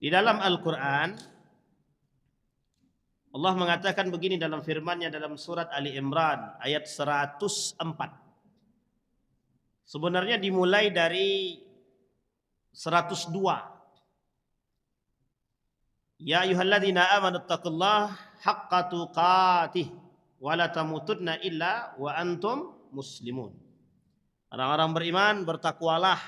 Di dalam Al-Quran Allah mengatakan begini dalam firman-Nya dalam surat Ali Imran ayat 104. Sebenarnya dimulai dari 102. Ya ayyuhalladzina amanu taqullaha haqqa tuqatih wa la tamutunna illa wa antum muslimun. Orang-orang beriman bertakwalah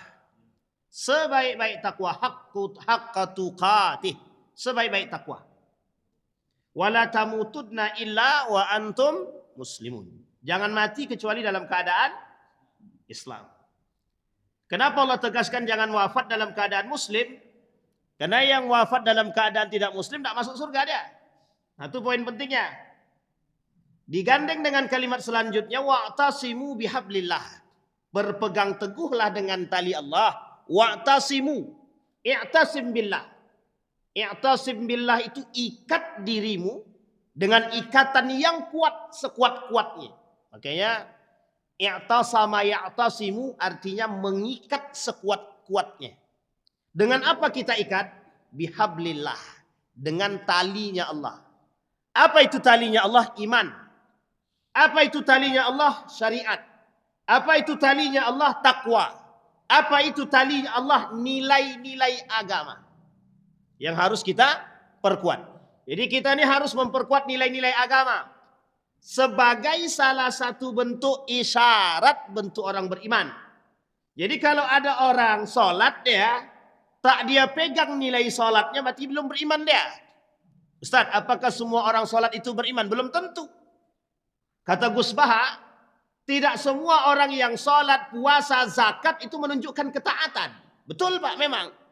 sebaik-baik takwa, haqqa tuqatih, sebaik-baik takwa. Wala tamutunna illa wa antum muslimun. Jangan mati kecuali dalam keadaan Islam. Kenapa Allah tegaskan jangan wafat dalam keadaan muslim? Karena yang wafat dalam keadaan tidak muslim tidak masuk surga dia. Nah, itu poin pentingnya. Digandeng dengan kalimat selanjutnya wa'tasimu bihablillah. Berpegang teguhlah dengan tali Allah. Wa'tasimu. I'tasim billah. I'tasim billah itu ikat dirimu dengan ikatan yang kuat sekuat-kuatnya. Makanya i'tasama ya'tasimu artinya mengikat sekuat-kuatnya. Dengan apa kita ikat? Bihablillah. Dengan talinya Allah. Apa itu talinya Allah? Iman. Apa itu talinya Allah? Syariat. Apa itu talinya Allah? Takwa. Apa itu talinya Allah? Nilai-nilai agama. Yang harus kita perkuat. Jadi kita ini harus memperkuat nilai-nilai agama. Sebagai salah satu bentuk isyarat bentuk orang beriman. Jadi kalau ada orang sholat ya, tak dia pegang nilai sholatnya, berarti belum beriman dia. Ustaz, apakah semua orang sholat itu beriman? Belum tentu. Kata Gus Baha, tidak semua orang yang sholat, puasa, zakat itu menunjukkan ketaatan. Betul Pak, memang.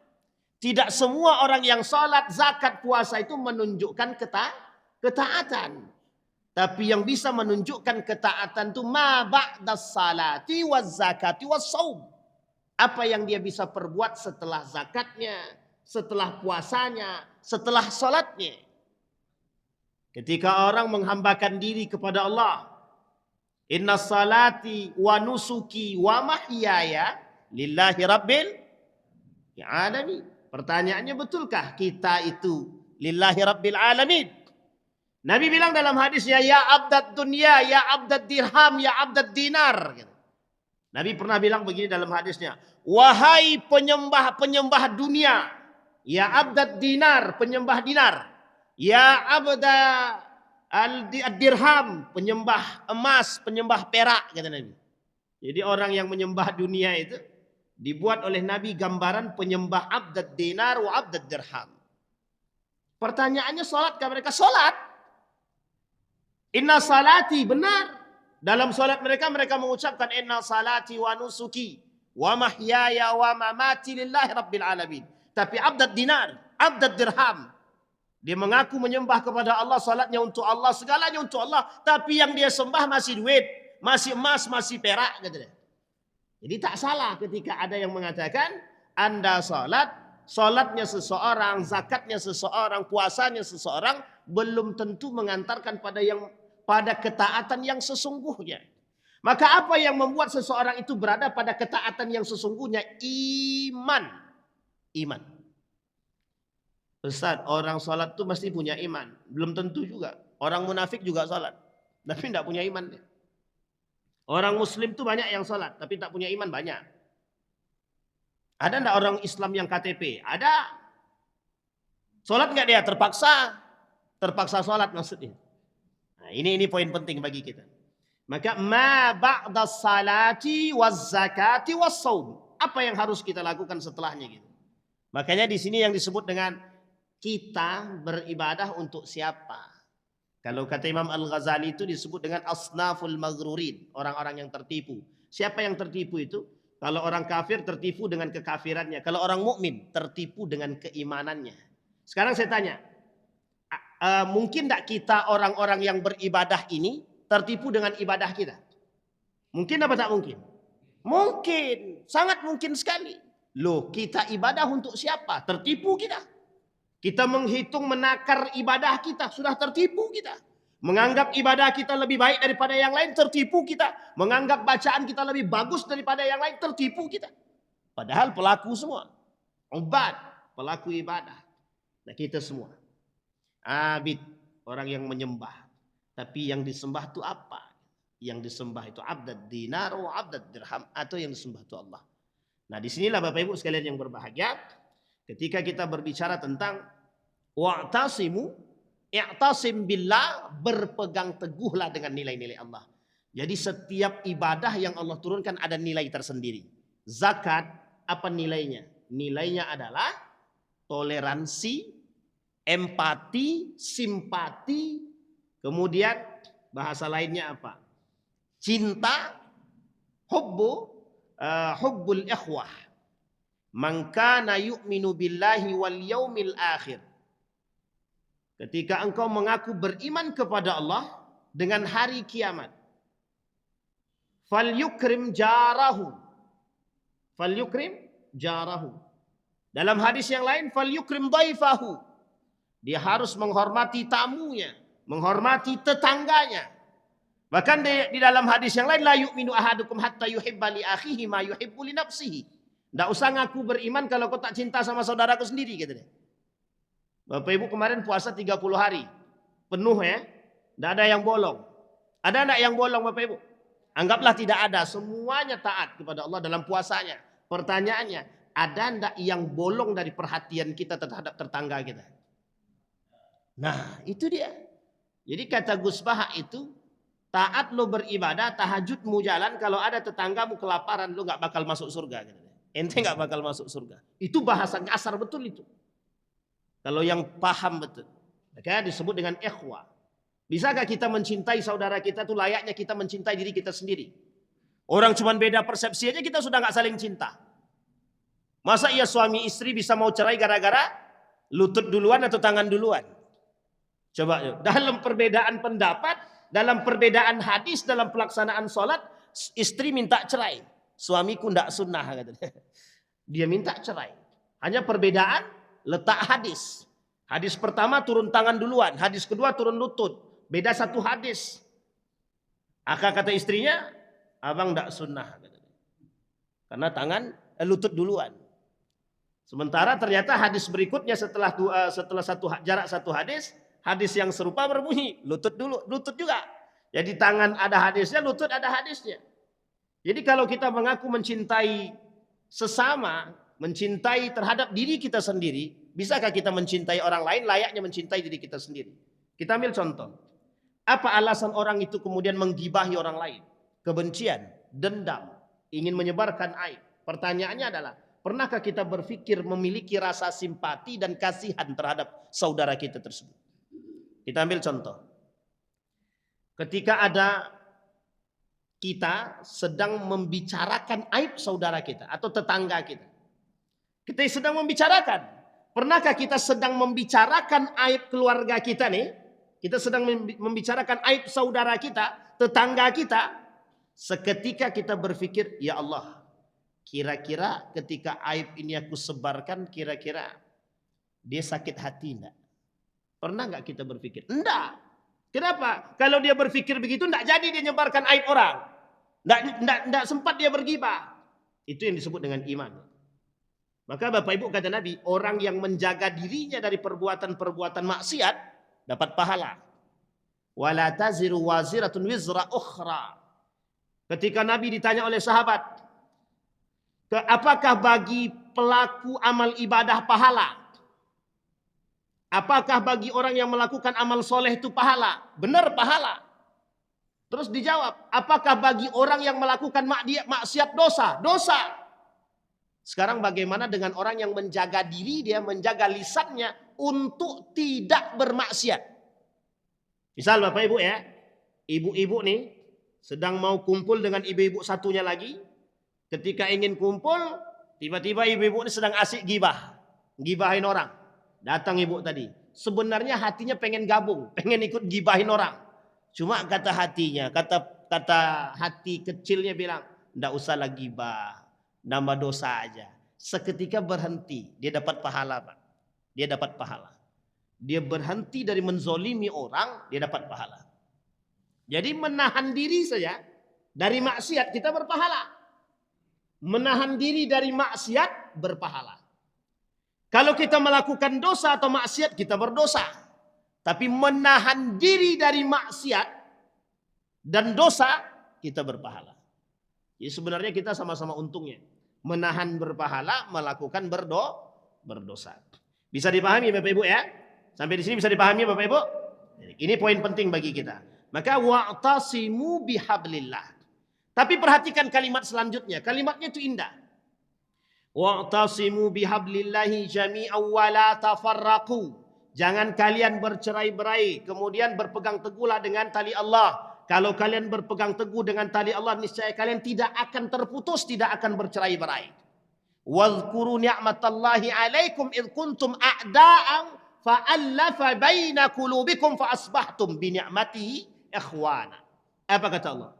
Tidak semua orang yang sholat, zakat, puasa itu menunjukkan ketaatan. Tapi yang bisa menunjukkan ketaatan itu ma ba'das salati waz zakati was saum. Apa yang dia bisa perbuat setelah zakatnya, setelah puasanya, setelah sholatnya. Ketika orang menghambakan diri kepada Allah. Inna salati wa nusuki wa mahyaya lillahi rabbil alamin. Pertanyaannya, betulkah kita itu lillahi rabbil alamin? Nabi bilang dalam hadisnya, ya abdad dunya, ya abdad dirham, ya abdad dinar. Nabi pernah bilang begini dalam hadisnya, wahai penyembah-penyembah dunia, ya abdad dinar, penyembah dinar, ya abda al-dirham, penyembah emas, penyembah perak, kata Nabi. Jadi orang yang menyembah dunia itu dibuat oleh Nabi gambaran penyembah abdad dinar wa abdad dirham. Pertanyaannya, salatkah mereka? Salat. Inna salati, benar. Dalam salat mereka mengucapkan inna salati wa nusuki wa mahyaya wa mamati lillahi rabbil alamin. Tapi abdad dinar, abdad dirham, dia mengaku menyembah kepada Allah, salatnya untuk Allah, segalanya untuk Allah, tapi yang dia sembah masih duit, masih emas, masih perak, gitu. Jadi tak salah ketika ada yang mengatakan Anda salatnya seseorang, zakatnya seseorang, puasanya seseorang belum tentu mengantarkan pada ketaatan yang sesungguhnya. Maka apa yang membuat seseorang itu berada pada ketaatan yang sesungguhnya? Iman. Ustaz, orang sholat itu mesti punya iman. Belum tentu juga. Orang munafik juga sholat, tapi tidak punya iman. Orang muslim itu banyak yang sholat, tapi tak punya iman banyak. Ada enggak orang Islam yang KTP? Ada. Sholat enggak dia? Terpaksa sholat maksudnya. Nah, ini poin penting bagi kita. Maka ma ba'da salati waz zakati was saum. Apa yang harus kita lakukan setelahnya gitu. Makanya di sini yang disebut dengan kita beribadah untuk siapa? Kalau kata Imam Al-Ghazali itu disebut dengan asnaful maghrurin, orang-orang yang tertipu. Siapa yang tertipu itu? Kalau orang kafir tertipu dengan kekafirannya, kalau orang mukmin tertipu dengan keimanannya. Sekarang saya tanya, mungkin tidak kita orang-orang yang beribadah ini tertipu dengan ibadah kita? Mungkin apa tak mungkin? Mungkin, sangat mungkin sekali. Loh, kita ibadah untuk siapa? Tertipu kita. Kita menghitung menakar ibadah kita, sudah tertipu kita. Menganggap ibadah kita lebih baik daripada yang lain, tertipu kita. Menganggap bacaan kita lebih bagus daripada yang lain, tertipu kita. Padahal pelaku semua. Ubad, pelaku ibadah. Nah, kita semua abid, orang yang menyembah. Tapi yang disembah itu apa? Yang disembah itu abdad dinar wa abdad dirham, atau yang disembah itu Allah. Nah, disinilah Bapak Ibu sekalian yang berbahagia, ketika kita berbicara tentang wa'tasimu, i'tasim billah, berpegang teguhlah dengan nilai-nilai Allah. Jadi setiap ibadah yang Allah turunkan ada nilai tersendiri. Zakat, apa nilainya? Nilainya adalah toleransi, empati, simpati, kemudian bahasa lainnya apa? Cinta, hubbul ikhwah. Man kana yu'minu billahi wal yaumil akhir. Ketika engkau mengaku beriman kepada Allah dengan hari kiamat. Falyukrim jarahu. Falyukrim jarahu. Dalam hadis yang lain, falyukrim dhaifahu. Dia harus menghormati tamunya, menghormati tetangganya. Bahkan di dalam hadis yang lain, la yu'minu ahadukum hatta yuhibba li akhihi ma yuhibbu li nafsihi. Enggak usah ngaku beriman kalau kau tak cinta sama saudaraku sendiri, gitu deh. Bapak Ibu kemarin puasa 30 hari. Penuh ya. Enggak ada yang bolong. Ada enggak yang bolong Bapak Ibu? Anggaplah tidak ada. Semuanya taat kepada Allah dalam puasanya. Pertanyaannya, ada enggak yang bolong dari perhatian kita terhadap tetangga kita? Nah, itu dia. Jadi kata Gus Baha itu, taat lo beribadah, tahajudmu jalan, kalau ada tetanggamu kelaparan, lo gak bakal masuk surga. Ente gak bakal masuk surga. Itu bahasa kasar betul itu. Kalau yang paham betul. Maka disebut dengan ikhwah. Bisakah kita mencintai saudara kita itu layaknya kita mencintai diri kita sendiri? Orang cuma beda persepsi aja kita sudah gak saling cinta. Masa iya suami istri bisa mau cerai gara-gara lutut duluan atau tangan duluan? Coba yuk. Dalam perbedaan pendapat, dalam perbedaan hadis, dalam pelaksanaan sholat, istri minta cerai. Suamiku ndak sunnah, katanya. Dia minta cerai. Hanya perbedaan letak hadis. Hadis pertama turun tangan duluan, hadis kedua turun lutut. Beda satu hadis. Kata istrinya, abang ndak sunnah, katanya. Karena lutut duluan. Sementara ternyata hadis berikutnya setelah jarak satu hadis. Hadis yang serupa berbunyi, lutut dulu, lutut juga. Jadi tangan ada hadisnya, lutut ada hadisnya. Jadi kalau kita mengaku mencintai sesama, mencintai terhadap diri kita sendiri, bisakah kita mencintai orang lain layaknya mencintai diri kita sendiri? Kita ambil contoh. Apa alasan orang itu kemudian menggibahi orang lain? Kebencian, dendam, ingin menyebarkan aib. Pertanyaannya adalah, pernahkah kita berpikir memiliki rasa simpati dan kasihan terhadap saudara kita tersebut? Kita ambil contoh. Ketika ada kita sedang membicarakan aib saudara kita atau tetangga kita. Kita sedang membicarakan. Pernahkah kita sedang membicarakan aib keluarga kita nih? Kita sedang membicarakan aib saudara kita, tetangga kita. Seketika kita berpikir, ya Allah, kira-kira ketika aib ini aku sebarkan, kira-kira dia sakit hati enggak? Pernah nggak kita berpikir? Enggak. Kenapa? Kalau dia berpikir begitu, enggak jadi dia nyebarkan aib orang. Enggak sempat dia bergibah. Itu yang disebut dengan iman. Maka Bapak Ibu kata Nabi, orang yang menjaga dirinya dari perbuatan-perbuatan maksiat dapat pahala. Wala taziru waziratun wizra ukhra. Ketika Nabi ditanya oleh sahabat, apakah bagi pelaku amal ibadah pahala? Apakah bagi orang yang melakukan amal soleh itu pahala? Benar pahala. Terus dijawab, apakah bagi orang yang melakukan maksiat dosa? Dosa. Sekarang bagaimana dengan orang yang menjaga diri dia, menjaga lisannya untuk tidak bermaksiat? Misal Bapak Ibu ya, ibu-ibu nih sedang mau kumpul dengan ibu-ibu satunya lagi. Ketika ingin kumpul, tiba-tiba ibu-ibu ini sedang asik gibah. Gibahin orang. Datang ibu tadi. Sebenarnya hatinya pengen gabung, pengen ikut gibahin orang. Cuma kata hatinya, kata hati kecilnya bilang, ndak usah lagi gibah, nambah dosa aja. Seketika berhenti, dia dapat pahala, Pak. Dia dapat pahala. Dia berhenti dari menzolimi orang, dia dapat pahala. Jadi menahan diri saja dari maksiat kita berpahala. Menahan diri dari maksiat berpahala. Kalau kita melakukan dosa atau maksiat, kita berdosa. Tapi menahan diri dari maksiat dan dosa, kita berpahala. Jadi sebenarnya kita sama-sama untungnya. Menahan berpahala, melakukan berdosa. Bisa dipahami Bapak Ibu ya? Sampai di sini bisa dipahami Bapak Ibu? Ini poin penting bagi kita. Maka wa'tasimu bihablillah. Tapi perhatikan kalimat selanjutnya. Kalimatnya itu indah. Wa'tasimu bihablillahi jami'an wa la tafarraqu. Jangan kalian bercerai-berai, kemudian berpegang teguhlah dengan tali Allah. Kalau kalian berpegang teguh dengan tali Allah, niscaya kalian tidak akan terputus, tidak akan bercerai-berai. Wadhkuru ni'matallahi 'alaikum id kuntum a'da'an fa'allafa baina qulubikum fa asbahtum bi ni'matihi ikhwana. Apa kata Allah?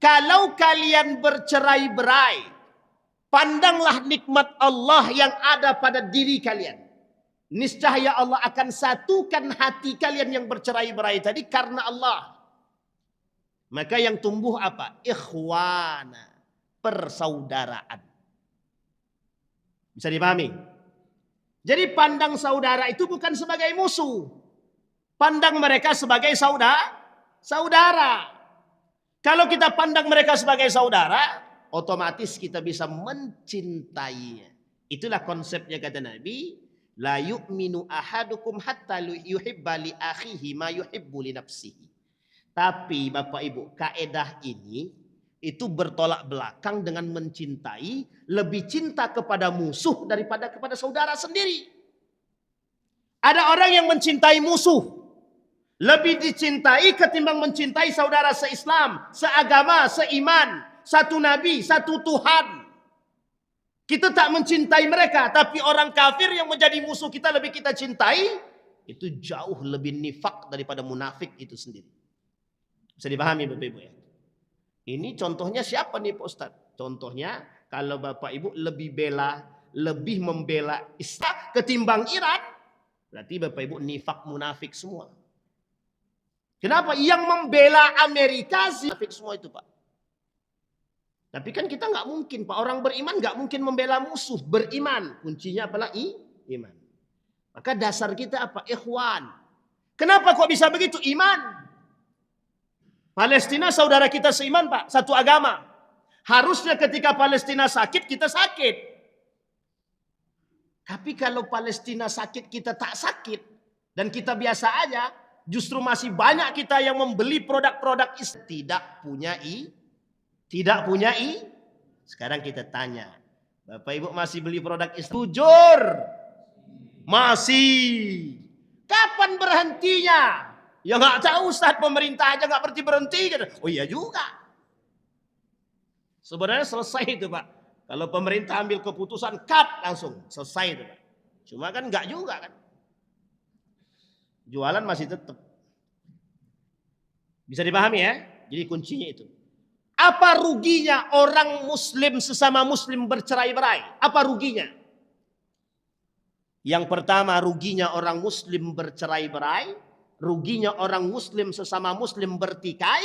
Kalau kalian bercerai-berai, pandanglah nikmat Allah yang ada pada diri kalian. Niscaya Allah akan satukan hati kalian yang bercerai-berai tadi karena Allah. Maka yang tumbuh apa? Ikhwana, persaudaraan. Bisa dipahami? Jadi pandang saudara itu bukan sebagai musuh. Pandang mereka sebagai saudara. Kalau kita pandang mereka sebagai saudara, otomatis kita bisa mencintainya. Itulah konsepnya kata Nabi, la yu'minu ahadukum hatta yuhibba li akhihi ma yuhibbu li nafsihi. Tapi Bapak Ibu, kaedah ini itu bertolak belakang dengan mencintai, lebih cinta kepada musuh daripada kepada saudara sendiri. Ada orang yang mencintai musuh, lebih dicintai ketimbang mencintai saudara seislam, seagama, seiman, satu nabi, satu Tuhan. Kita tak mencintai mereka, tapi orang kafir yang menjadi musuh kita lebih kita cintai, itu jauh lebih nifak daripada munafik itu sendiri. Bisa dipahami Bapak Ibu ya? Ini contohnya siapa nih Pak Ustadz? Contohnya kalau Bapak Ibu lebih membela Islam ketimbang Iran, berarti Bapak Ibu nifak munafik semua. Kenapa? Yang membela Amerika sih munafik semua itu Pak. Tapi kan kita nggak mungkin Pak, orang beriman nggak mungkin membela musuh. Beriman kuncinya apalah iman. Maka dasar kita apa? Ikhwan. Kenapa kok bisa begitu? Iman. Palestina saudara kita seiman Pak, satu agama. Harusnya ketika Palestina sakit, kita sakit. Tapi kalau Palestina sakit, kita tak sakit. Dan kita biasa aja, justru masih banyak kita yang membeli produk-produk Islam. Tidak punya i. Sekarang kita tanya, Bapak Ibu masih beli produk Islam? Jujur. Masih. Kapan berhentinya? Ya nggak tahu Ustaz, pemerintah aja nggak berhenti. Oh iya juga. Sebenarnya selesai itu Pak. Kalau pemerintah ambil keputusan, cut langsung. Selesai itu Pak. Cuma kan nggak juga kan. Jualan masih tetap. Bisa dipahami ya? Jadi kuncinya itu. Apa ruginya orang muslim sesama muslim bercerai-berai? Apa ruginya? Yang pertama, ruginya orang muslim bercerai-berai. Ruginya orang muslim sesama muslim bertikai,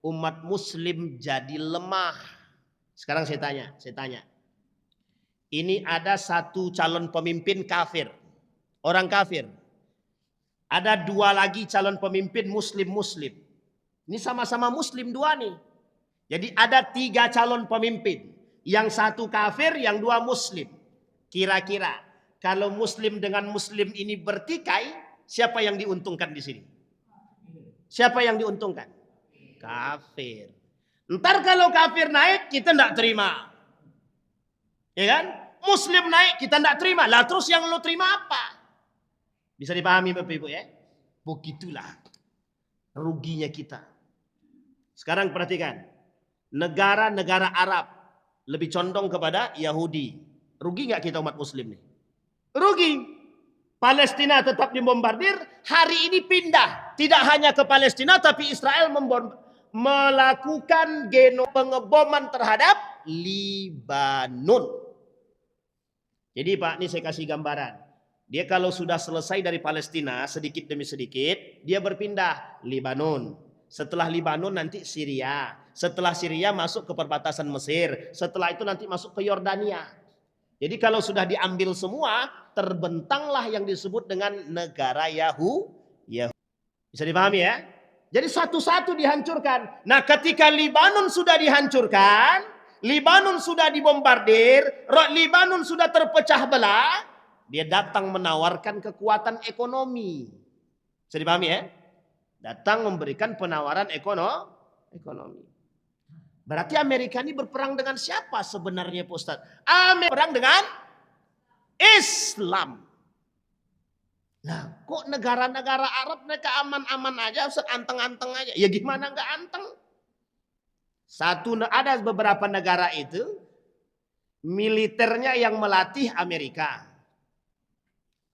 umat muslim jadi lemah. Sekarang saya tanya. Ini ada satu calon pemimpin kafir, orang kafir. Ada dua lagi calon pemimpin muslim-muslim. Ini sama-sama muslim dua nih. Jadi ada 3 calon pemimpin. Yang satu kafir, yang 2 muslim. Kira-kira kalau muslim dengan muslim ini bertikai, siapa yang diuntungkan di sini? Siapa yang diuntungkan? Kafir. Ntar kalau kafir naik, kita tidak terima. Ya kan? Muslim naik, kita tidak terima. Lah terus yang lo terima apa? Bisa dipahami Bapak Ibu ya? Begitulah ruginya kita. Sekarang perhatikan. Negara-negara Arab lebih condong kepada Yahudi. Rugi nggak kita umat muslim nih? Rugi. Palestina tetap dibombardir, hari ini pindah. Tidak hanya ke Palestina, tapi Israel melakukan pengeboman terhadap Libanon. Jadi Pak, ini saya kasih gambaran. Dia kalau sudah selesai dari Palestina, sedikit demi sedikit, dia berpindah Libanon. Setelah Libanon nanti Syria. Setelah Syria masuk ke perbatasan Mesir. Setelah itu nanti masuk ke Yordania. Jadi kalau sudah diambil semua, terbentanglah yang disebut dengan negara Yahudi. Bisa dipahami ya? Jadi satu-satu dihancurkan. Nah, ketika Libanon sudah dihancurkan, Libanon sudah dibombardir, Libanon sudah terpecah belah, dia datang menawarkan kekuatan ekonomi. Bisa dipahami ya? Datang memberikan penawaran ekonomi. Berarti Amerika ini berperang dengan siapa sebenarnya Pak Ustaz? Amerika berperang dengan Islam. Nah, kok negara-negara Arab mereka aman-aman aja, Ustaz, anteng-anteng aja. Ya gimana nggak anteng? Ada beberapa negara itu militernya yang melatih Amerika.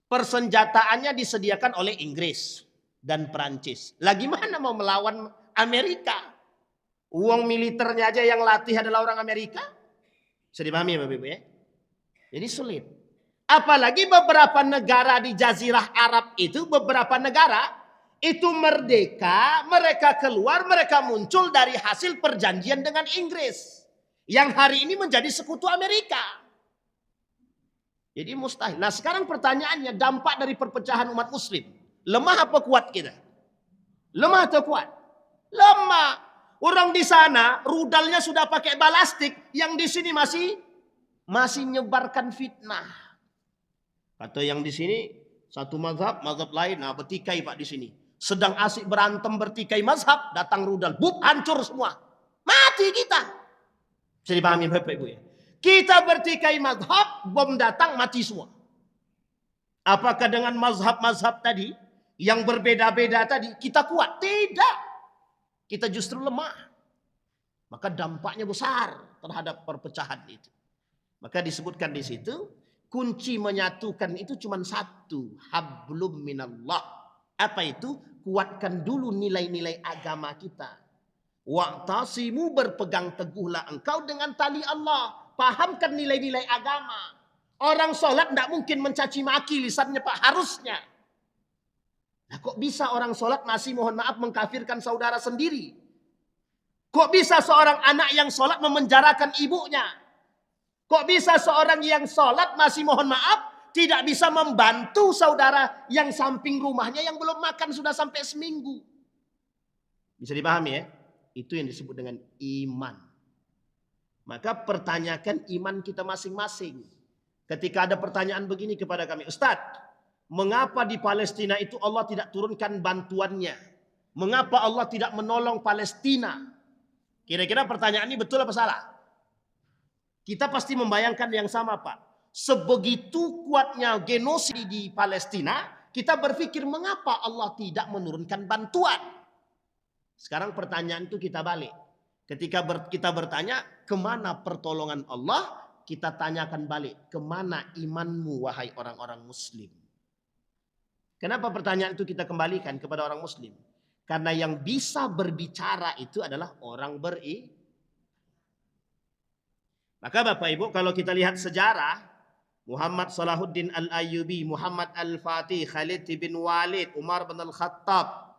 Persenjataannya disediakan oleh Inggris dan Perancis. Lah gimana mau melawan Amerika? Uang militernya aja yang latih adalah orang Amerika. Bisa dipahami ya Bapak Ibu ya? Jadi sulit. Apalagi beberapa negara di Jazirah Arab itu, beberapa negara itu merdeka, mereka keluar, mereka muncul dari hasil perjanjian dengan Inggris. Yang hari ini menjadi sekutu Amerika. Jadi mustahil. Nah sekarang pertanyaannya, dampak dari perpecahan umat muslim. Lemah apa kuat kita? Lemah atau kuat? Lemah. Orang di sana rudalnya sudah pakai balastik, yang di sini masih nyebarkan fitnah. Kata yang di sini satu mazhab lain, nah bertikai Pak di sini. Sedang asik berantem bertikai mazhab, datang rudal, bub, hancur semua. Mati kita. Bisa dipahami Bapak Ibu ya? Kita bertikai mazhab, bom datang, mati semua. Apakah dengan mazhab-mazhab tadi yang berbeda-beda tadi kita kuat? Tidak. Kita justru lemah. Maka dampaknya besar terhadap perpecahan itu. Maka disebutkan di situ, kunci menyatukan itu cuma satu, hablum minallah. Apa itu? Kuatkan dulu nilai-nilai agama kita. Wa'tasimu, berpegang teguhlah engkau dengan tali Allah. Pahamkan nilai-nilai agama. Orang sholat tidak mungkin mencaci maki lisannya Pak, harusnya. Nah, kok bisa orang sholat masih mohon maaf mengkafirkan saudara sendiri? Kok bisa seorang anak yang sholat memenjarakan ibunya? Kok bisa seorang yang sholat masih mohon maaf tidak bisa membantu saudara yang samping rumahnya yang belum makan sudah sampai seminggu? Bisa dipahami ya? Itu yang disebut dengan iman. Maka pertanyakan iman kita masing-masing. Ketika ada pertanyaan begini kepada kami, Ustadz, mengapa di Palestina itu Allah tidak turunkan bantuannya? Mengapa Allah tidak menolong Palestina? Kira-kira pertanyaan ini betul apa salah? Kita pasti membayangkan yang sama Pak. Sebegitu kuatnya genosida di Palestina, kita berpikir mengapa Allah tidak menurunkan bantuan? Sekarang pertanyaan itu kita balik. Ketika kita bertanya, kemana pertolongan Allah? Kita tanyakan balik, kemana imanmu wahai orang-orang muslim? Kenapa pertanyaan itu kita kembalikan kepada orang muslim? Karena yang bisa berbicara itu adalah orang beriman. Maka Bapak Ibu kalau kita lihat sejarah, Muhammad Salahuddin Al-Ayyubi, Muhammad Al-Fatih, Khalid bin Walid, Umar bin Al-Khattab,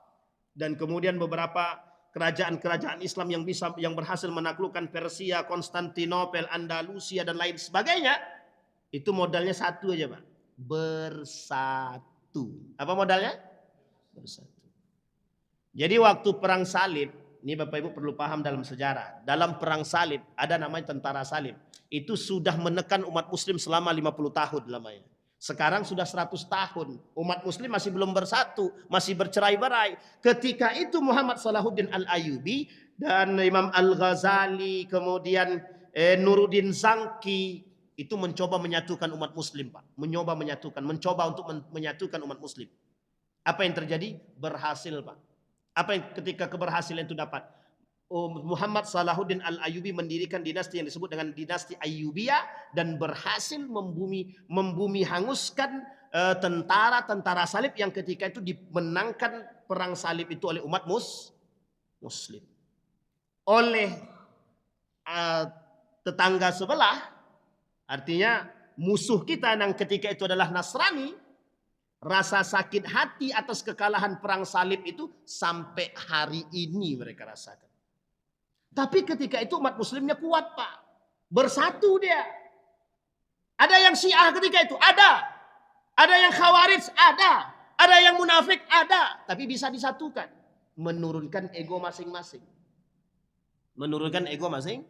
dan kemudian beberapa kerajaan-kerajaan Islam yang berhasil menaklukkan Persia, Konstantinopel, Andalusia dan lain sebagainya, itu modalnya satu aja Pak, bersatu. Apa modalnya? Bersatu. Jadi waktu perang salib, ini Bapak Ibu perlu paham dalam sejarah. Dalam perang salib ada namanya tentara salib. Itu sudah menekan umat muslim selama 50 tahun lamanya. Sekarang sudah 100 tahun. Umat muslim masih belum bersatu, masih bercerai-berai. Ketika itu Muhammad Salahuddin Al-Ayyubi dan Imam Al-Ghazali, kemudian Nuruddin Zanki, itu mencoba menyatukan umat muslim Pak. Mencoba untuk menyatukan umat muslim. Apa yang terjadi? Berhasil Pak. Apa yang ketika keberhasilan itu dapat? Muhammad Salahuddin Al-Ayyubi mendirikan dinasti yang disebut dengan dinasti Ayyubiyah dan berhasil membumi hanguskan tentara salib yang ketika itu dimenangkan perang salib itu oleh umat muslim. Oleh tetangga sebelah, artinya musuh kita yang ketika itu adalah Nasrani, rasa sakit hati atas kekalahan perang salib itu sampai hari ini mereka rasakan. Tapi ketika itu umat muslimnya kuat Pak. Bersatu dia. Ada yang Syiah ketika itu? Ada. Ada yang khawarij, ada. Ada yang munafik, ada. Tapi bisa disatukan. Menurunkan ego masing-masing. Menurunkan ego masing.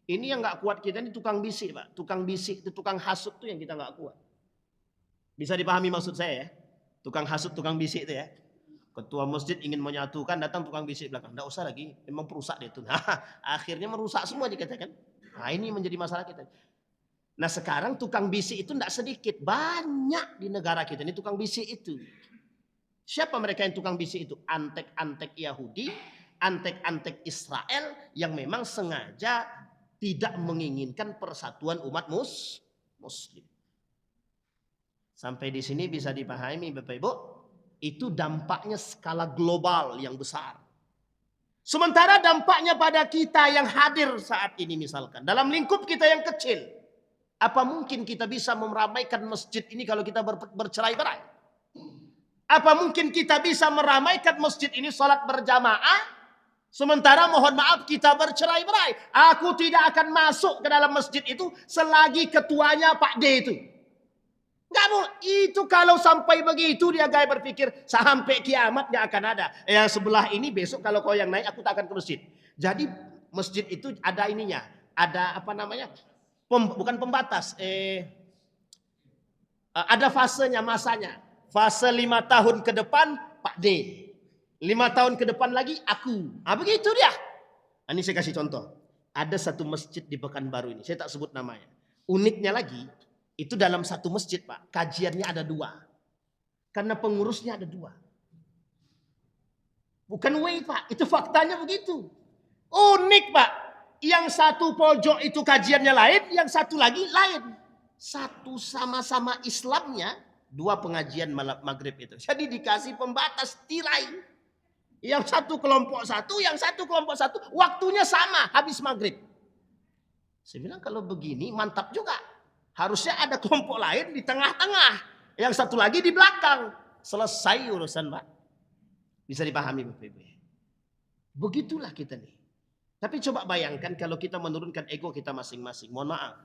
Ini yang nggak kuat kita ini tukang bisik, Pak. Tukang bisik, itu tukang hasut tuh yang kita nggak kuat. Bisa dipahami maksud saya ya? Tukang hasut, tukang bisik itu ya. Ketua masjid ingin menyatukan, datang tukang bisik belakang. Nggak usah lagi, memang perusak dia itu. Nah, akhirnya merusak semua dikatakan. Nah, ini menjadi masalah kita. Nah sekarang tukang bisik itu tidak sedikit. Banyak di negara kita ini tukang bisik itu. Siapa mereka yang tukang bisik itu? Antek-antek Yahudi, antek-antek Israel yang memang sengaja tidak menginginkan persatuan umat muslim. Sampai di sini bisa dipahami Bapak Ibu. Itu dampaknya skala global yang besar. Sementara dampaknya pada kita yang hadir saat ini misalkan. Dalam lingkup kita yang kecil. Apa mungkin kita bisa meramaikan masjid ini kalau kita bercerai-berai? Apa mungkin kita bisa meramaikan masjid ini salat berjamaah? Sementara mohon maaf kita bercerai-berai. Aku tidak akan masuk ke dalam masjid itu selagi ketuanya Pak D itu. Nggak mau. Itu kalau sampai begitu dia gaya berpikir sampai kiamat nggak akan ada. Yang sebelah ini besok kalau kau yang naik aku tak akan ke masjid. Jadi masjid itu ada ininya. Ada apa namanya? Bukan pembatas. Ada fasenya, masanya. Fase 5 tahun ke depan Pak D. 5 tahun ke depan lagi aku. Begitu dia. Ini saya kasih contoh. Ada satu masjid di Pekanbaru ini. Saya tak sebut namanya. Uniknya lagi. Itu dalam satu masjid Pak. Kajiannya ada 2. Karena pengurusnya ada 2. Bukan way Pak. Itu faktanya begitu. Unik Pak. Yang satu pojok itu kajiannya lain. Yang satu lagi lain. Satu sama-sama Islamnya. 2 pengajian maghrib itu. Jadi dikasih pembatas tirai. Yang satu kelompok satu. Yang satu kelompok satu. Waktunya sama. Habis maghrib. Saya bilang kalau begini mantap juga. Harusnya ada kelompok lain di tengah-tengah. Yang satu lagi di belakang. Selesai urusan Pak. Bisa dipahami Bapak Ibu. Begitulah kita nih. Tapi coba bayangkan kalau kita menurunkan ego kita masing-masing. Mohon maaf.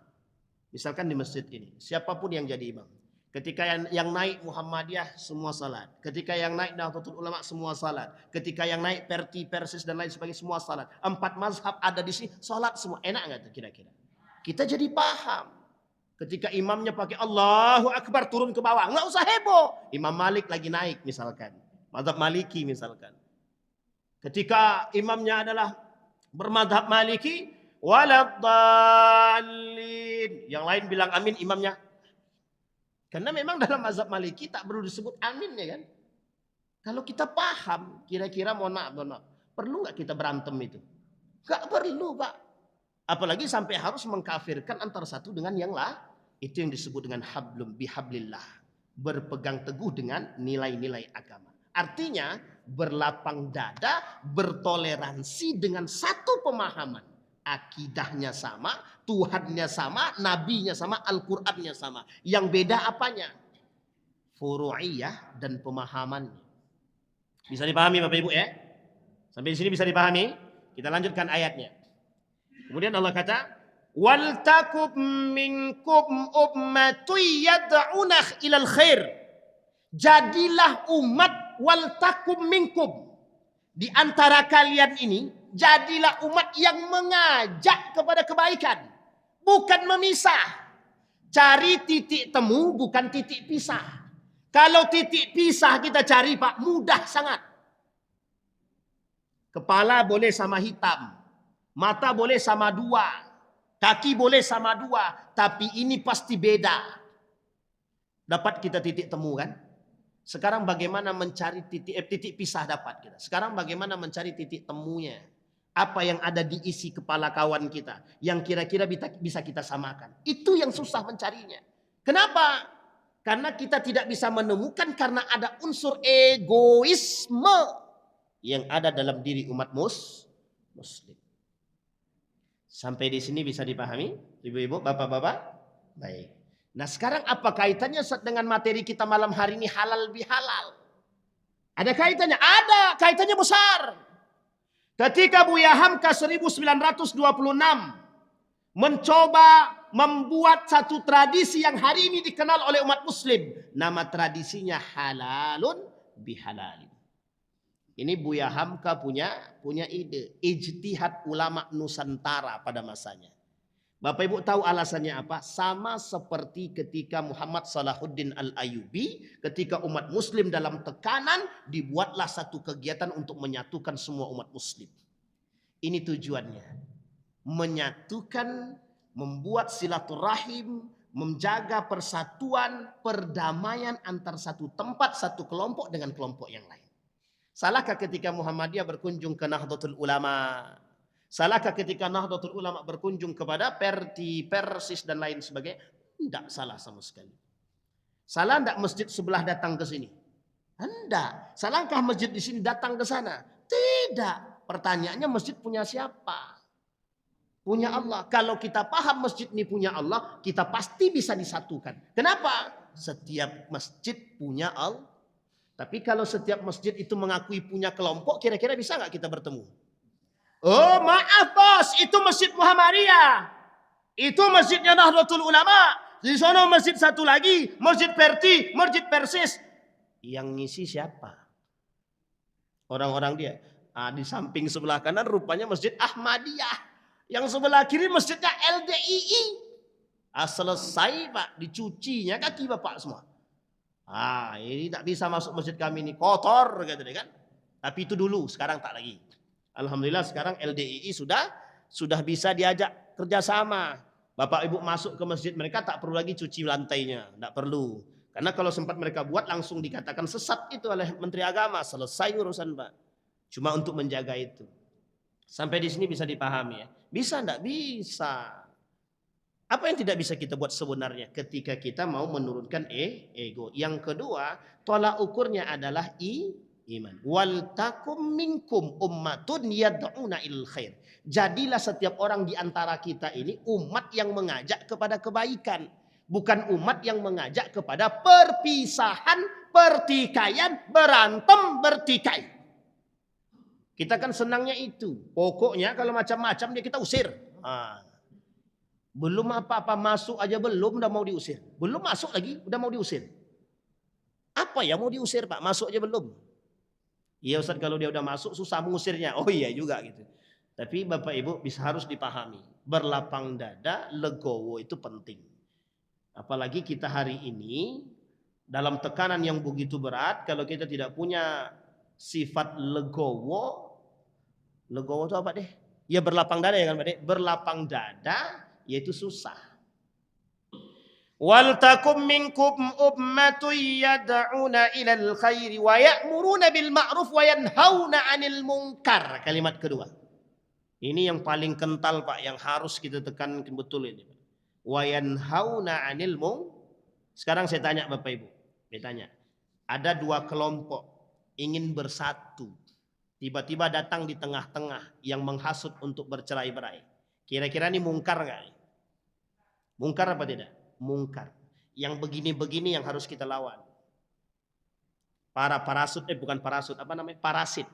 Misalkan di masjid ini. Siapapun yang jadi imam. Ketika yang naik Muhammadiyah semua salat. Ketika yang naik Nahdlatul Ulama semua salat. Ketika yang naik Perti, Persis dan lain sebagainya semua salat. 4 mazhab ada di sini. Salat semua. Enak nggak tuh kira-kira? Kita jadi paham. Ketika imamnya pakai Allahu Akbar turun ke bawah. Nggak usah heboh. Imam Malik lagi naik misalkan. Mazhab Maliki misalkan. Ketika imamnya adalah bermadhab Maliki, waladhdallin. Yang lain bilang amin, imamnya. Karena memang dalam mazhab Maliki tak perlu disebut amin ya kan. Kalau kita paham, kira-kira mohon maaf. Perlu nggak kita berantem itu? Nggak perlu Pak. Apalagi sampai harus mengkafirkan antara satu dengan yang lain. Itu yang disebut dengan hablum bihablillah. Berpegang teguh dengan nilai-nilai agama. Artinya berlapang dada, bertoleransi dengan satu pemahaman. Akidahnya sama, Tuhannya sama, nabinya sama, Al-Qur'annya sama. Yang beda apanya? Furu'iyah dan pemahamannya. Bisa dipahami Bapak Ibu ya? Sampai di sini bisa dipahami? Kita lanjutkan ayatnya. Kemudian Allah kata, "Wal takum minkum ummatun yad'una ilal khair." Jadilah umat wal takum minkum. Di antara kalian ini, jadilah umat yang mengajak kepada kebaikan. Bukan memisah. Cari titik temu, bukan titik pisah. Kalau titik pisah kita cari Pak, mudah sangat. Kepala boleh sama hitam. Mata boleh sama 2. Kaki boleh sama 2. Tapi ini pasti beda. Dapat kita titik temu kan? Sekarang bagaimana mencari titik pisah dapat kita. Sekarang bagaimana mencari titik temunya. Apa yang ada di isi kepala kawan kita. Yang kira-kira bisa kita samakan. Itu yang susah mencarinya. Kenapa? Karena kita tidak bisa menemukan karena ada unsur egoisme. Yang ada dalam diri umat muslim. Sampai di sini bisa dipahami? Ibu-ibu, bapak-bapak? Baik. Nah sekarang apa kaitannya dengan materi kita malam hari ini halal bihalal? Ada kaitannya? Ada. Kaitannya besar. Ketika Buya Hamka 1926 mencoba membuat satu tradisi yang hari ini dikenal oleh umat muslim. Nama tradisinya halalun bihalalin. Ini Buya Hamka punya ide. Ijtihad ulama Nusantara pada masanya. Bapak Ibu tahu alasannya apa? Sama seperti ketika Muhammad Salahuddin Al-Ayyubi, ketika umat muslim dalam tekanan, dibuatlah satu kegiatan untuk menyatukan semua umat muslim. Ini tujuannya. Menyatukan, membuat silaturahim, menjaga persatuan, perdamaian antar satu tempat, satu kelompok dengan kelompok yang lain. Salahkah ketika Muhammadiyah berkunjung ke Nahdlatul Ulama? Salahkah ketika Nahdlatul Ulama berkunjung kepada Persis dan lain sebagainya? Tidak salah sama sekali. Salah tidak masjid sebelah datang ke sini? Tidak. Salahkah masjid di sini datang ke sana? Tidak. Pertanyaannya masjid punya siapa? Punya Allah. Kalau kita paham masjid ini punya Allah, kita pasti bisa disatukan. Kenapa? Setiap masjid punya Allah. Tapi kalau setiap masjid itu mengakui punya kelompok, kira-kira bisa nggak kita bertemu? Oh maaf bos, itu masjid Muhammadiyah. Itu masjidnya Nahdlatul Ulama. Di sana masjid satu lagi, masjid masjid Persis. Yang ngisi siapa? Orang-orang dia. Di samping sebelah kanan rupanya masjid Ahmadiyah. Yang sebelah kiri masjidnya LDII. Selesai pak, dicucinya kaki bapak semua. Ini tak bisa masuk masjid kami ini, kotor gitu kan. Tapi itu dulu, sekarang tak lagi. Alhamdulillah sekarang LDII sudah bisa diajak kerjasama. Bapak Ibu masuk ke masjid mereka tak perlu lagi cuci lantainya, tak perlu. Karena kalau sempat mereka buat langsung dikatakan sesat itu oleh Menteri Agama. Selesai urusan Pak. Cuma untuk menjaga itu. Sampai di sini bisa dipahami ya. Bisa enggak? Bisa. Apa yang tidak bisa kita buat sebenarnya ketika kita mau menurunkan ego. Yang kedua, tolak ukurnya adalah iman. Wal takum minkum ummatun yad'una ilal khair. Jadilah setiap orang di antara kita ini umat yang mengajak kepada kebaikan, bukan umat yang mengajak kepada perpisahan, pertikaian, berantem, bertikai. Kita kan senangnya itu. Pokoknya kalau macam-macam dia kita usir. Belum apa-apa masuk aja belum udah mau diusir. Belum masuk lagi udah mau diusir. Apa ya mau diusir Pak? Masuk aja belum. Iya Ustaz kalau dia udah masuk susah mengusirnya. Oh iya juga gitu. Tapi Bapak Ibu harus dipahami. Berlapang dada, legowo itu penting. Apalagi kita hari ini dalam tekanan yang begitu berat. Kalau kita tidak punya sifat legowo. Legowo itu apa deh? Ya berlapang dada ya kan Pak deh? Berlapang dada yaitu susah. Wal takum minkum ummatun yad'una ilal khairi wa ya'muruna bil ma'ruf wa yanhauna 'anil munkar. Kalimat kedua. Ini yang paling kental Pak, yang harus kita tekankan betul ini. Wa yanhauna 'anil munkar. Sekarang saya tanya Bapak Ibu. Saya tanya. Ada dua kelompok ingin bersatu. Tiba-tiba datang di tengah-tengah yang menghasut untuk bercerai-berai. Kira-kira ini mungkar enggak? Mungkar apa tidak? Mungkar. Yang begini-begini yang harus kita lawan. Bukan parasut, apa namanya? Parasit.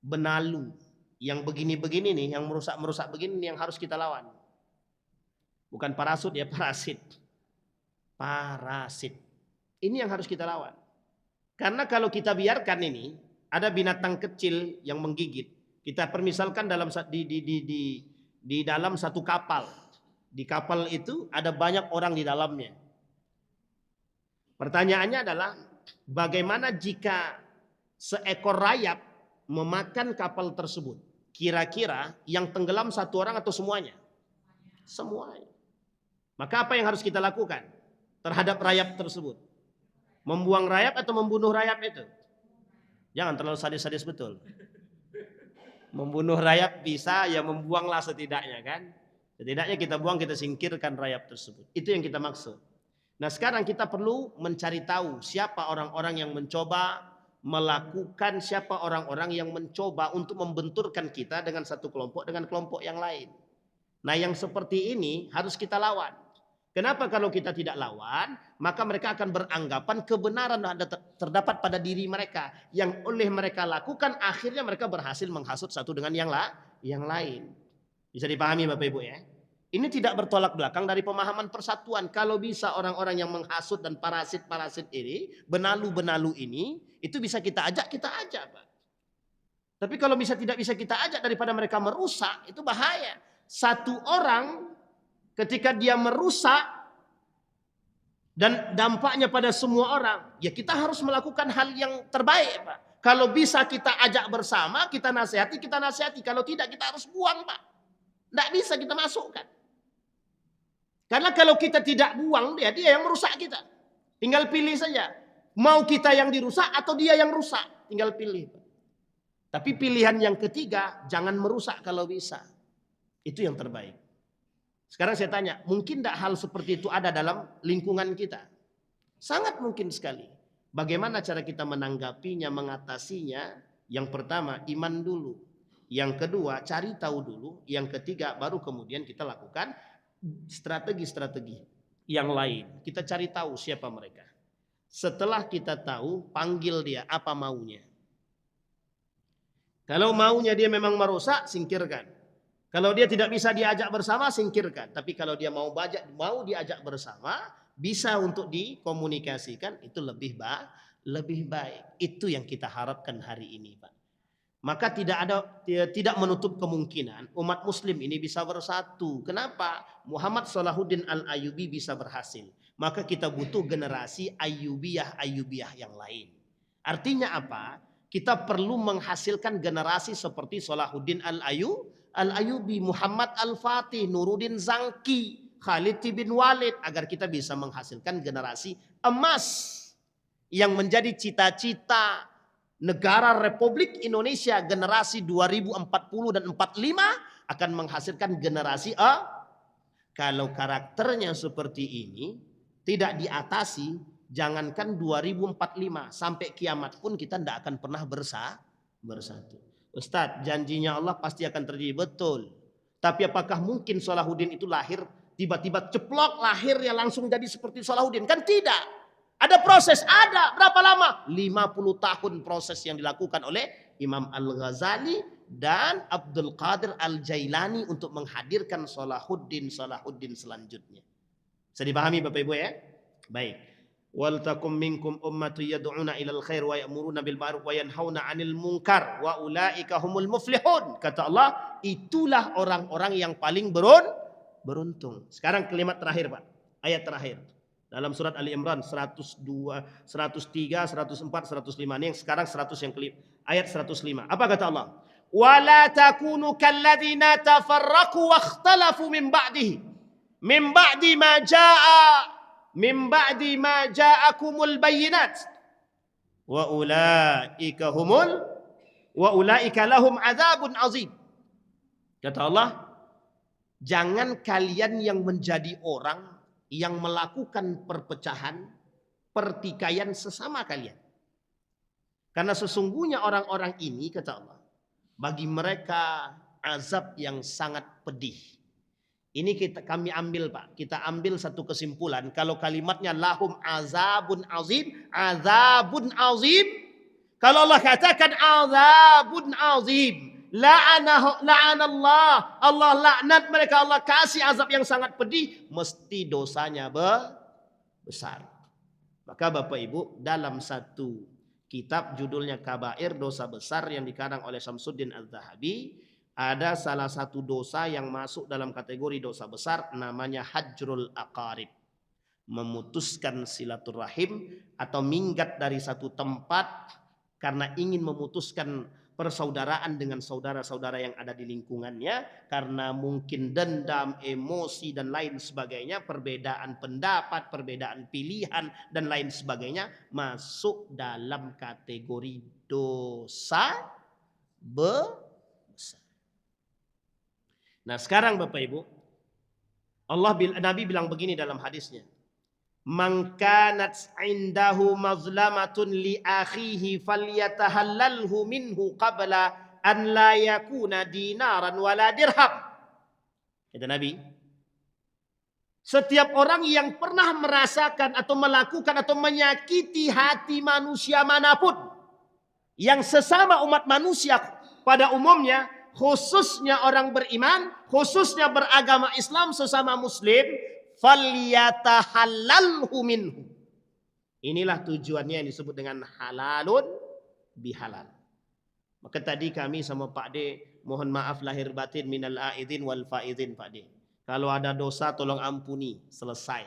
Benalu. Yang begini-begini nih, yang merusak-merusak begini nih yang harus kita lawan. Bukan parasut ya, parasit. Parasit. Ini yang harus kita lawan. Karena kalau kita biarkan ini, ada binatang kecil yang menggigit. Kita permisalkan dalam di dalam satu kapal. Di kapal itu ada banyak orang di dalamnya. Pertanyaannya adalah bagaimana jika seekor rayap memakan kapal tersebut? Kira-kira yang tenggelam satu orang atau semuanya? Semuanya. Maka apa yang harus kita lakukan terhadap rayap tersebut? Membuang rayap atau membunuh rayap itu? Jangan terlalu sadis-sadis betul. Membunuh rayap bisa, ya membuanglah setidaknya kan. Setidaknya kita buang, kita singkirkan rayap tersebut. Itu yang kita maksud. Nah sekarang kita perlu mencari tahu siapa orang-orang yang mencoba melakukan, siapa orang-orang yang mencoba untuk membenturkan kita dengan satu kelompok dengan kelompok yang lain. Nah yang seperti ini harus kita lawan. Kenapa kalau kita tidak lawan, maka mereka akan beranggapan kebenaran terdapat pada diri mereka. Yang oleh mereka lakukan, akhirnya mereka berhasil menghasut satu dengan yang lain. Bisa dipahami Bapak Ibu ya. Ini tidak bertolak belakang dari pemahaman persatuan. Kalau bisa orang-orang yang menghasut dan parasit-parasit ini, benalu-benalu ini, itu bisa kita ajak, Pak. Tapi kalau tidak bisa kita ajak daripada mereka merusak, itu bahaya. Satu orang ketika dia merusak dan dampaknya pada semua orang, ya kita harus melakukan hal yang terbaik, Pak. Kalau bisa kita ajak bersama, kita nasihati. Kalau tidak kita harus buang, Pak. Tidak bisa kita masukkan. Karena kalau kita tidak buang dia yang merusak kita. Tinggal pilih saja. Mau kita yang dirusak atau dia yang rusak. Tinggal pilih. Tapi pilihan yang ketiga, jangan merusak kalau bisa. Itu yang terbaik. Sekarang saya tanya, mungkin tidak hal seperti itu ada dalam lingkungan kita? Sangat mungkin sekali. Bagaimana cara kita menanggapinya, mengatasinya? Yang pertama, iman dulu. Yang kedua, cari tahu dulu. Yang ketiga, baru kemudian kita lakukan strategi-strategi yang lain. Kita cari tahu siapa mereka. Setelah kita tahu, panggil dia apa maunya. Kalau maunya dia memang merusak, singkirkan. Kalau dia tidak bisa diajak bersama, singkirkan. Tapi kalau dia mau diajak bersama, bisa untuk dikomunikasikan, itu lebih baik. Itu yang kita harapkan hari ini, Pak. Maka tidak menutup kemungkinan umat muslim ini bisa bersatu. Kenapa? Muhammad Salahuddin Al-Ayyubi bisa berhasil. Maka kita butuh generasi Ayyubiyah yang lain. Artinya apa? Kita perlu menghasilkan generasi seperti Salahuddin Al-Ayyubi, Muhammad Al-Fatih, Nuruddin Zangki, Khalid bin Walid. Agar kita bisa menghasilkan generasi emas yang menjadi cita-cita negara Republik Indonesia generasi 2040 dan 45 akan menghasilkan generasi A. Kalau karakternya seperti ini tidak diatasi, jangankan 2045 sampai kiamat pun kita tidak akan pernah bersatu. Ustadz, janjinya Allah pasti akan terjadi, betul. Tapi apakah mungkin Salahuddin itu lahir tiba-tiba ceplok lahirnya langsung jadi seperti Salahuddin? Kan tidak. Ada proses, ada. Berapa lama? 50 tahun proses yang dilakukan oleh Imam Al-Ghazali dan Abdul Qadir Al-Jailani untuk menghadirkan Salahuddin selanjutnya. Bisa dipahami Bapak Ibu ya? Baik. Wal takum minkum ummatu yad'una ilal khair wa ya'muruna bil ma'ruf wa yanhauna 'anil munkar wa ulaika humul muflihun. Kata Allah, itulah orang-orang yang paling beruntung. Sekarang kalimat terakhir, Pak. Ayat terakhir. Dalam surat Ali Imran 102, 103, 104, 105. Ini yang sekarang 100 yang kelima. Ayat 105. Apa kata Allah? وَلَا تَكُونُوا كَالَّذِينَ تَفَرَّقُوا وَاخْتَلَفُوا مِنْ بَعْدِ مَا جَاءَكُمُ الْبَيِّنَاتِ وَأُولَئِكَ لَهُمْ عَذَابٌ عَظِيمٌ. Kata Allah, jangan kalian yang menjadi orang yang melakukan perpecahan, pertikaian sesama kalian. Karena sesungguhnya orang-orang ini, kata Allah, bagi mereka azab yang sangat pedih. Ini kami ambil, Pak. Kita ambil satu kesimpulan. Kalau kalimatnya lahum azabun azim. Kalau Allah katakan azabun azim. La'anallah. Allah laknat mereka. Allah kasih azab yang sangat pedih. Mesti dosanya besar. Maka Bapak Ibu, dalam satu kitab judulnya Kabair, dosa besar, yang dikarang oleh Syamsuddin Az-Zahabi, ada salah satu dosa yang masuk dalam kategori dosa besar, namanya hajrul aqarib. Memutuskan silaturahim atau minggat dari satu tempat karena ingin memutuskan persaudaraan dengan saudara-saudara yang ada di lingkungannya, karena mungkin dendam, emosi dan lain sebagainya, perbedaan pendapat, perbedaan pilihan dan lain sebagainya, masuk dalam kategori dosa besar. Nah sekarang Bapak Ibu, Nabi bilang begini dalam hadisnya, man kanat indahu mazlamatun li akhihi falyatahallalhu minhu qabla an la yakuna dinaran wala dirham. Kata Nabi, setiap orang yang pernah merasakan atau melakukan atau menyakiti hati manusia manapun yang sesama umat manusia pada umumnya, khususnya orang beriman, khususnya beragama Islam sesama muslim, falyatahallalhu minhu. Inilah tujuannya yang disebut dengan halalun bihalal. Maka tadi kami sama Pak D mohon maaf lahir batin minal aidin wal faidin Pak D. Kalau ada dosa tolong ampuni, selesai.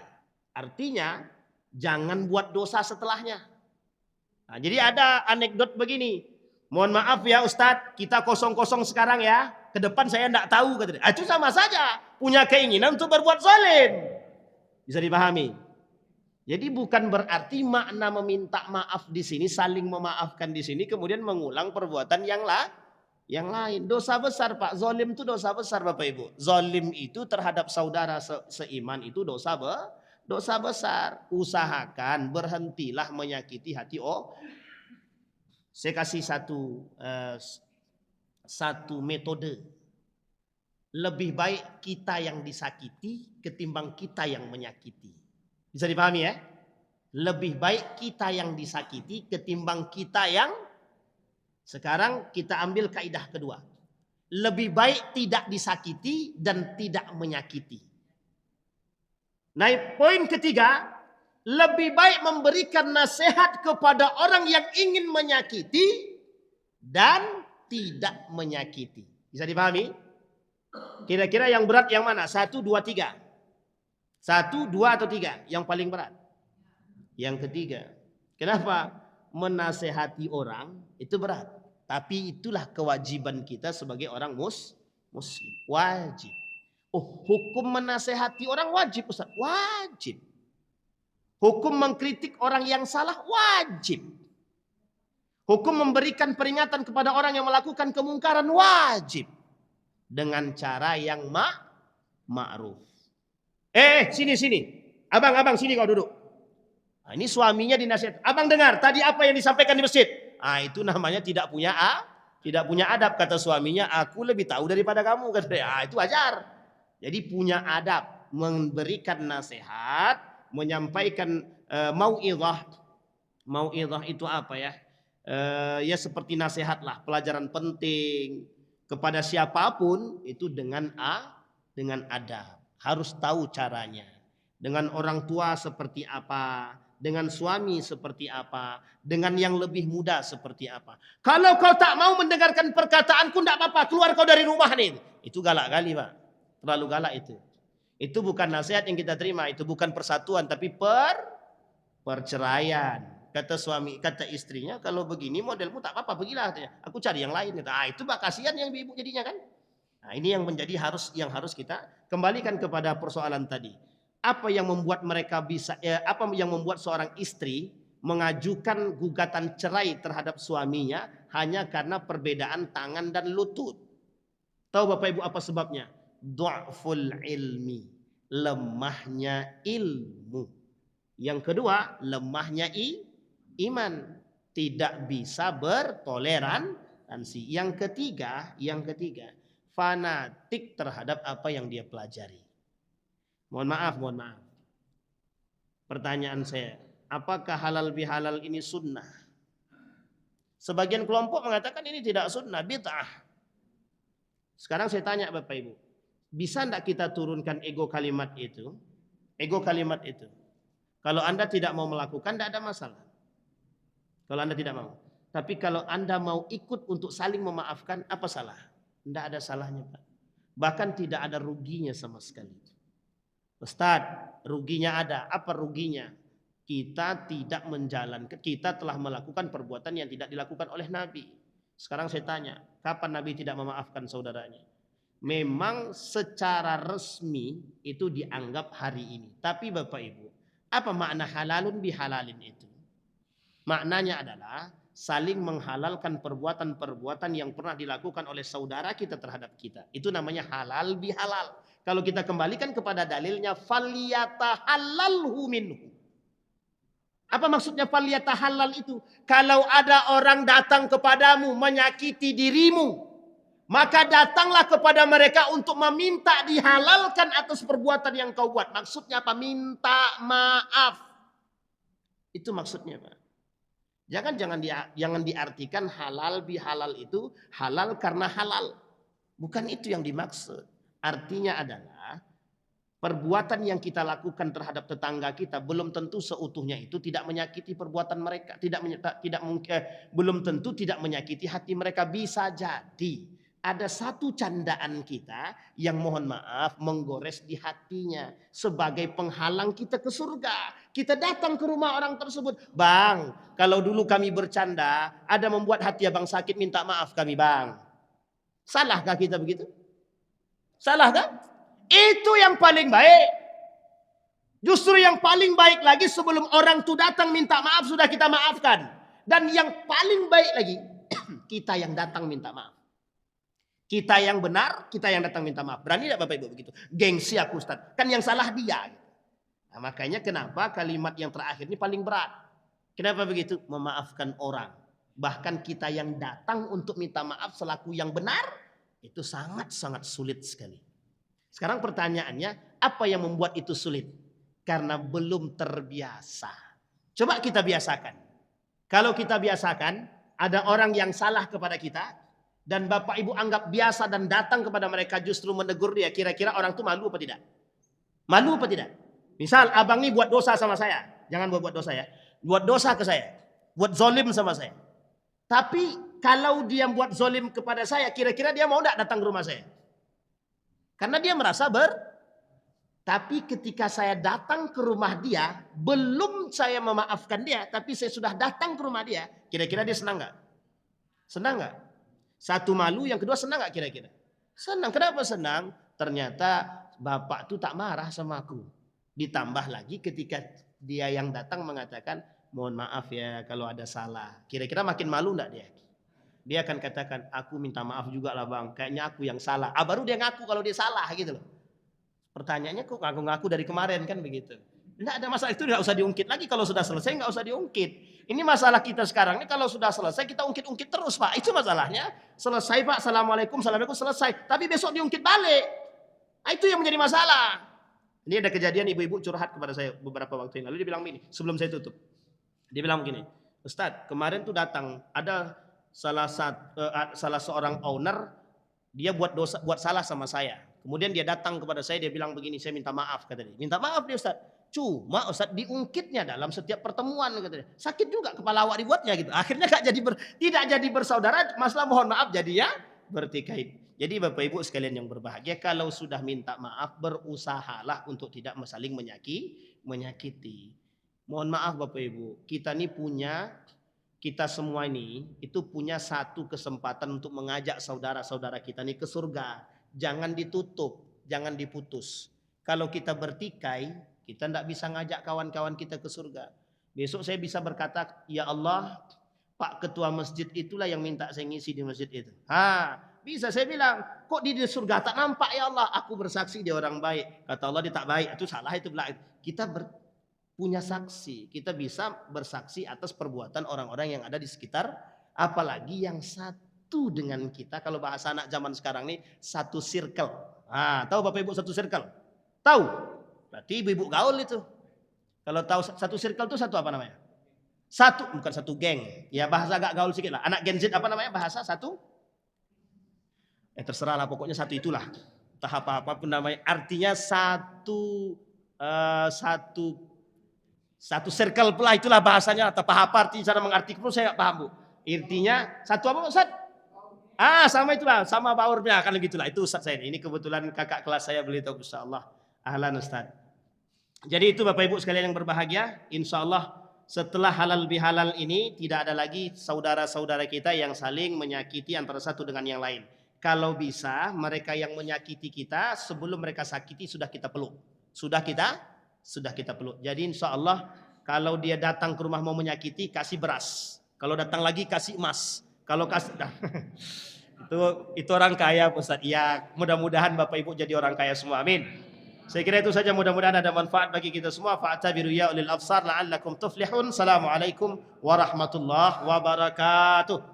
Artinya jangan buat dosa setelahnya. Nah, jadi ada anekdot begini. Mohon maaf ya Ustadz, kita kosong-kosong sekarang ya. Ke depan saya tidak tahu. Itu sama saja. Punya keinginan untuk berbuat zalim. Bisa dipahami? Jadi bukan berarti makna meminta maaf di sini, saling memaafkan di sini, kemudian mengulang perbuatan yang lain. Dosa besar Pak. Zalim itu dosa besar Bapak Ibu. Zalim itu terhadap saudara seiman itu dosa besar. Usahakan berhentilah menyakiti hati Saya kasih satu metode. Lebih baik kita yang disakiti ketimbang kita yang menyakiti. Bisa dipahami ya? Lebih baik kita yang disakiti ketimbang kita yang... Sekarang kita ambil kaidah kedua. Lebih baik tidak disakiti dan tidak menyakiti. Nah, poin ketiga. Lebih baik memberikan nasihat kepada orang yang ingin menyakiti dan tidak menyakiti. Bisa dipahami? Kira-kira yang berat yang mana? 1, 2, 3. 1, 2 atau 3? Yang paling berat? Yang ketiga. Kenapa? Menasehati orang itu berat. Tapi itulah kewajiban kita sebagai orang muslim. Wajib. Oh, hukum menasehati orang wajib Ustaz? Wajib. Hukum mengkritik orang yang salah wajib. Hukum memberikan peringatan kepada orang yang melakukan kemungkaran wajib. Dengan cara yang ma'ruf. Sini. Abang, sini kau duduk. Nah, ini suaminya dinasihat. Abang dengar, tadi apa yang disampaikan di masjid? Itu namanya tidak punya adab. Kata suaminya, aku lebih tahu daripada kamu. Kata dia, itu wajar. Jadi punya adab. Memberikan nasihat. Menyampaikan mau'izah. Mau'izah itu apa ya? Ya seperti nasihat lah, pelajaran penting kepada siapapun itu dengan adab. Harus tahu caranya. Dengan orang tua seperti apa, dengan suami seperti apa, dengan yang lebih muda seperti apa. Kalau kau tak mau mendengarkan perkataanku tidak apa-apa, keluar kau dari rumah nih. Itu galak kali Pak. Terlalu galak itu. Itu bukan nasihat yang kita terima, itu bukan persatuan tapi perceraian. Kata istrinya, kalau begini modelmu tak apa-apa, pergilah katanya. Aku cari yang lain. Itu Pak, kasihan yang ibu jadinya kan. Nah, ini yang menjadi harus kita kembalikan kepada persoalan tadi. Apa yang membuat apa yang membuat seorang istri mengajukan gugatan cerai terhadap suaminya hanya karena perbedaan tangan dan lutut? Tahu Bapak Ibu apa sebabnya? Du'ful ilmi, lemahnya ilmu. Yang kedua, lemahnya iman, tidak bisa bertoleransi. Yang ketiga, fanatik terhadap apa yang dia pelajari. Mohon maaf. Pertanyaan saya, apakah halal bihalal ini sunnah? Sebagian kelompok mengatakan ini tidak sunnah, bid'ah. Sekarang saya tanya Bapak Ibu, bisa tidak kita turunkan ego kalimat itu? Kalau Anda tidak mau melakukan, tidak ada masalah. Kalau Anda tidak mau. Tapi kalau Anda mau ikut untuk saling memaafkan, apa salah? Tidak ada salahnya Pak. Bahkan tidak ada ruginya sama sekali. Ustaz, ruginya ada. Apa ruginya? Kita telah melakukan perbuatan yang tidak dilakukan oleh Nabi. Sekarang saya tanya, kapan Nabi tidak memaafkan saudaranya? Memang secara resmi itu dianggap hari ini. Tapi Bapak Ibu, apa makna halalun bihalalin itu? Maknanya adalah saling menghalalkan perbuatan-perbuatan yang pernah dilakukan oleh saudara kita terhadap kita. Itu namanya halal bihalal. Kalau kita kembalikan kepada dalilnya, falyatahallalhu minhu. Apa maksudnya falyatahallal itu? Kalau ada orang datang kepadamu menyakiti dirimu, maka datanglah kepada mereka untuk meminta dihalalkan atas perbuatan yang kau buat. Maksudnya apa? Minta maaf. Itu maksudnya Pak. Jangan diartikan halal bihalal itu halal karena halal. Bukan itu yang dimaksud. Artinya adalah perbuatan yang kita lakukan terhadap tetangga kita belum tentu seutuhnya itu tidak menyakiti perbuatan mereka, belum tentu tidak menyakiti hati mereka. Bisa jadi ada satu candaan kita yang mohon maaf menggores di hatinya sebagai penghalang kita ke surga. Kita datang ke rumah orang tersebut, "Bang, kalau dulu kami bercanda ada membuat hati abang sakit, minta maaf kami, Bang." Salahkah kita begitu? Salahkah? Itu yang paling baik. Justru yang paling baik lagi sebelum orang itu datang minta maaf sudah kita maafkan. Dan yang paling baik lagi kita yang datang minta maaf. Kita yang benar, kita yang datang minta maaf. Berani tidak Bapak Ibu begitu? Gengsi aku Ustaz. Kan yang salah dia. Nah, makanya kenapa kalimat yang terakhir ini paling berat. Kenapa begitu? Memaafkan orang. Bahkan kita yang datang untuk minta maaf selaku yang benar, itu sangat-sangat sulit sekali. Sekarang pertanyaannya, apa yang membuat itu sulit? Karena belum terbiasa. Coba kita biasakan. Kalau kita biasakan, ada orang yang salah kepada kita, dan Bapak Ibu anggap biasa dan datang kepada mereka justru menegur dia. Kira-kira orang itu malu apa tidak? Malu apa tidak? Misal abang ini buat dosa sama saya. Jangan buat dosa ya. Buat dosa ke saya. Buat zolim sama saya. Tapi kalau dia buat zolim kepada saya, kira-kira dia mau tidak datang ke rumah saya? Karena dia merasa Tapi ketika saya datang ke rumah dia, belum saya memaafkan dia, tapi saya sudah datang ke rumah dia, kira-kira dia senang nggak? Senang nggak? Satu malu, yang kedua senang nggak kira-kira? Senang. Kenapa senang? Ternyata bapak tuh tak marah sama aku. Ditambah lagi ketika dia yang datang mengatakan, mohon maaf ya kalau ada salah. Kira-kira makin malu nggak dia? Dia akan katakan, aku minta maaf juga lah bang. Kayaknya aku yang salah. Baru dia ngaku kalau dia salah gitu loh. Pertanyaannya kok ngaku-ngaku dari kemarin kan begitu. Nggak ada masalah, itu nggak usah diungkit lagi. Kalau sudah selesai nggak usah diungkit. Ini masalah kita sekarang ini, kalau sudah selesai kita ungkit-ungkit terus Pak. Itu masalahnya. Selesai Pak, assalamualaikum, assalamualaikum, selesai. Tapi besok diungkit balik. Nah, itu yang menjadi masalah. Ini ada kejadian ibu-ibu curhat kepada saya beberapa waktu yang lalu. Dia bilang begini, sebelum saya tutup. Dia bilang begini, Ustadz kemarin tuh datang ada salah seorang owner, dia buat salah sama saya. Kemudian dia datang kepada saya, dia bilang begini, saya minta maaf kata dia. Minta maaf dia Ustadz. Cuma Ustadz diungkitnya dalam setiap pertemuan kata dia. Sakit juga kepala awak dibuatnya gitu. Akhirnya tidak jadi bersaudara, masalah mohon maaf jadi ya bertikai. Jadi Bapak Ibu sekalian yang berbahagia, kalau sudah minta maaf berusahalah untuk tidak saling menyakiti. Mohon maaf Bapak Ibu, kita semua ini itu punya satu kesempatan untuk mengajak saudara-saudara kita ini ke surga. Jangan ditutup, jangan diputus. Kalau kita bertikai, kita tidak bisa ngajak kawan-kawan kita ke surga. Besok saya bisa berkata, ya Allah, Pak Ketua Masjid itulah yang minta saya ngisi di masjid itu. Bisa saya bilang, kok di surga tak nampak ya Allah? Aku bersaksi dia orang baik. Kata Allah dia tak baik, itu salah itu belakang. Kita punya saksi, kita bisa bersaksi atas perbuatan orang-orang yang ada di sekitar, apalagi yang satu dengan kita. Kalau bahasa anak zaman sekarang nih, satu circle. Tahu Bapak Ibu satu circle? Tahu? Berarti ibu-ibu gaul itu. Kalau tahu satu circle itu satu apa namanya? Bukan satu geng. Ya bahasa agak gaul sedikit lah. Anak Gen Z apa namanya bahasa satu? Terserah lah, pokoknya satu itulah. Entah apa-apa pun namanya. Artinya satu circle pula, itulah bahasanya. Atau apa artinya, cara mengartikan pun saya nggak paham Bu. Intinya satu apa Ustaz? Sama itulah, sama baurnya kan gitulah. Itu Ustaz saya ini kebetulan kakak kelas saya beli tahu insyaallah. Ahlan Ustaz. Jadi itu Bapak Ibu sekalian yang berbahagia, insyaallah setelah halal bihalal ini tidak ada lagi saudara-saudara kita yang saling menyakiti antara satu dengan yang lain. Kalau bisa mereka yang menyakiti kita sebelum mereka sakiti sudah kita peluk. Sudah kita peluk. Jadi insya Allah kalau dia datang ke rumah mau menyakiti kasih beras. Kalau datang lagi kasih emas. Kalau kasih itu orang kaya Ustaz. Ya mudah-mudahan Bapak Ibu jadi orang kaya semua. Amin. Saya kira itu saja, mudah-mudahan ada manfaat bagi kita semua. Fa'tabiru ya ulil absar la'allakum tuflihun. Assalamualaikum warahmatullahi wabarakatuh.